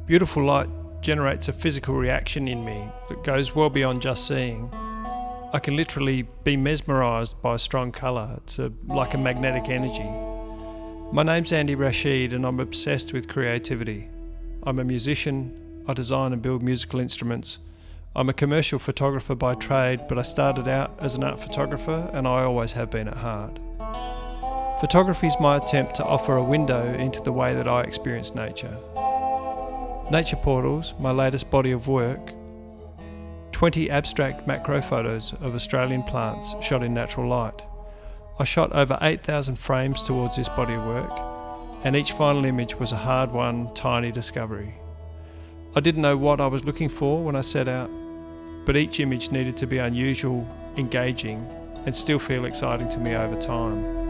Beautiful light generates a physical reaction in me that goes well beyond just seeing. I can literally be mesmerised by strong colour. It's like a magnetic energy. My name's Andy Rasheed and I'm obsessed with creativity. I'm a musician, I design and build musical instruments. I'm a commercial photographer by trade, but I started out as an art photographer and I always have been at heart. Photography is my attempt to offer a window into the way that I experience nature. Nature Portals, my latest body of work, 20 abstract macro photos of Australian plants shot in natural light. I shot over 8,000 frames towards this body of work, and each final image was a hard-won, tiny discovery. I didn't know what I was looking for when I set out, but each image needed to be unusual, engaging, and still feel exciting to me over time.